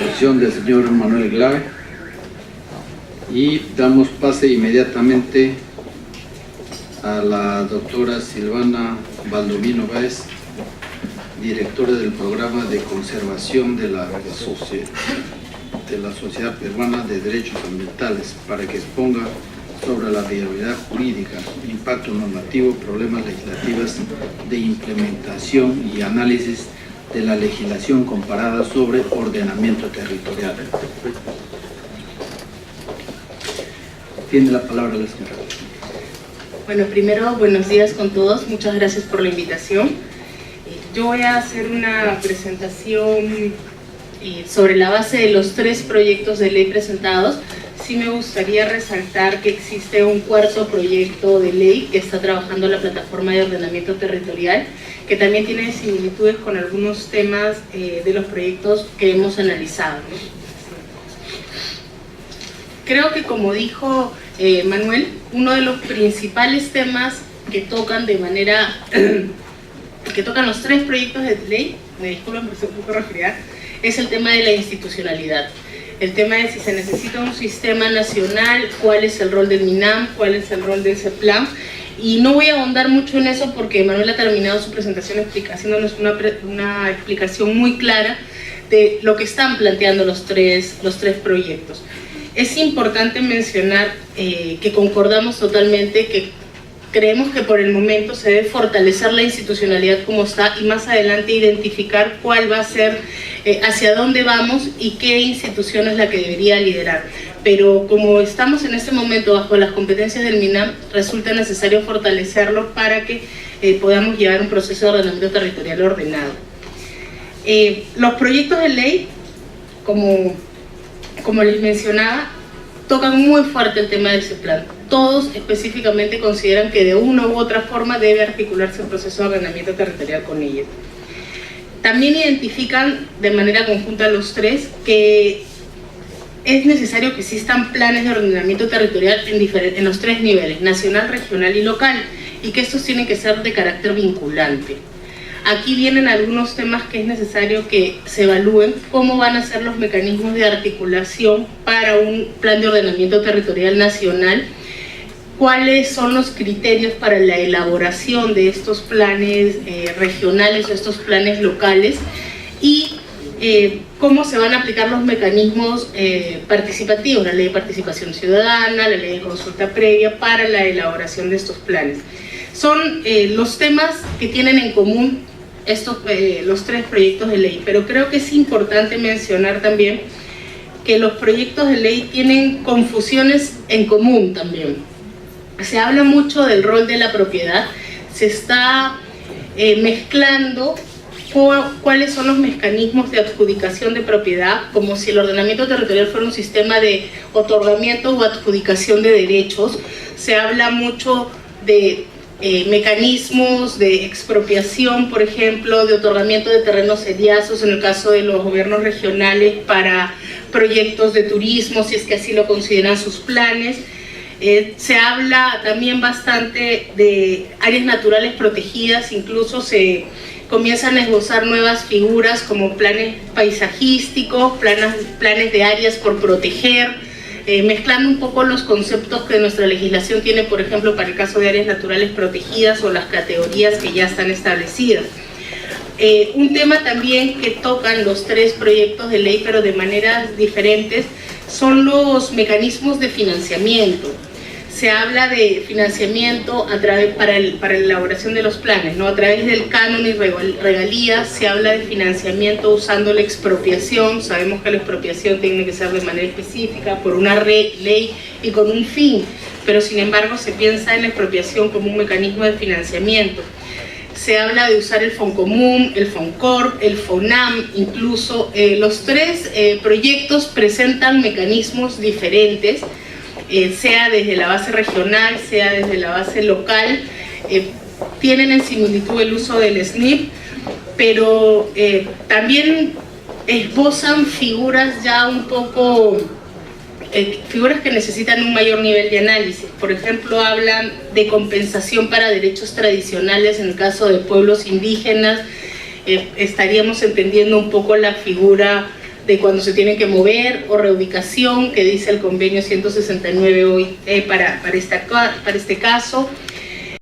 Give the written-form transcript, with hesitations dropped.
exposición del señor Manuel Glave y damos pase inmediatamente a la doctora Silvana Baldomino Báez, directora del programa de conservación de la Sociedad Peruana de Derechos Ambientales, para que exponga sobre la viabilidad jurídica, impacto normativo, problemas legislativos de implementación y análisis de la legislación comparada sobre ordenamiento territorial. Tiene la palabra la señora. Bueno, primero, buenos días con todos. Muchas gracias por la invitación. Yo voy a hacer una presentación sobre la base de los 3 proyectos de ley presentados. Sí me gustaría resaltar que existe un 4º proyecto de ley que está trabajando la plataforma de ordenamiento territorial, que también tiene similitudes con algunos temas de los proyectos que hemos analizado, ¿no? Creo que, como dijo Manuel, uno de los principales temas que tocan de manera que tocan los 3 proyectos de ley, me disculpan por ser un poco resfriada, es el tema de la institucionalidad. El tema de si se necesita un sistema nacional, cuál es el rol del MINAM, cuál es el rol del CEPLAM, y no voy a ahondar mucho en eso porque Manuel ha terminado su presentación haciéndonos una explicación muy clara de lo que están planteando los tres proyectos. Es importante mencionar que concordamos totalmente, que creemos que por el momento se debe fortalecer la institucionalidad como está y más adelante identificar cuál va a ser, hacia dónde vamos y qué institución es la que debería liderar. Pero como estamos en este momento bajo las competencias del MINAM, resulta necesario fortalecerlo para que podamos llevar un proceso de ordenamiento territorial ordenado. Los proyectos de ley, como les mencionaba, tocan muy fuerte el tema del CEPLAM. Todos específicamente consideran que de una u otra forma debe articularse el proceso de ordenamiento territorial con ella. También identifican de manera conjunta los 3 que es necesario que existan planes de ordenamiento territorial en los 3 niveles, nacional, regional y local, y que estos tienen que ser de carácter vinculante. Aquí vienen algunos temas que es necesario que se evalúen, cómo van a ser los mecanismos de articulación para un plan de ordenamiento territorial nacional, cuáles son los criterios para la elaboración de estos planes regionales o estos planes locales y cómo se van a aplicar los mecanismos participativos, la ley de participación ciudadana, la ley de consulta previa para la elaboración de estos planes. Son los temas que tienen en común los 3 proyectos de ley, pero creo que es importante mencionar también que los proyectos de ley tienen confusiones en común también. Se habla mucho del rol de la propiedad, se está mezclando cuáles son los mecanismos de adjudicación de propiedad, como si el ordenamiento territorial fuera un sistema de otorgamiento o adjudicación de derechos. Se habla mucho de mecanismos de expropiación, por ejemplo, de otorgamiento de terrenos sediazos en el caso de los gobiernos regionales para proyectos de turismo, si es que así lo consideran sus planes. Se habla también bastante de áreas naturales protegidas, incluso se comienzan a esbozar nuevas figuras como planes paisajísticos, planes de áreas por proteger, mezclando un poco los conceptos que nuestra legislación tiene, por ejemplo, para el caso de áreas naturales protegidas o las categorías que ya están establecidas. Un tema también que tocan los 3 proyectos de ley, pero de maneras diferentes, son los mecanismos de financiamiento. Se habla de financiamiento para la elaboración de los planes, ¿no? A través del canon y regalías. Se habla de financiamiento usando la expropiación. Sabemos que la expropiación tiene que ser de manera específica, por una ley y con un fin, pero sin embargo se piensa en la expropiación como un mecanismo de financiamiento. Se habla de usar el Foncomún, el Foncorp, el Fonam, incluso. Los 3 proyectos presentan mecanismos diferentes, sea desde la base regional, sea desde la base local. Tienen en similitud el uso del SNIP, pero también esbozan figuras ya un poco, figuras que necesitan un mayor nivel de análisis. Por ejemplo, hablan de compensación para derechos tradicionales en el caso de pueblos indígenas. Estaríamos entendiendo un poco la figura de cuando se tienen que mover o reubicación que dice el convenio 169 hoy para este caso.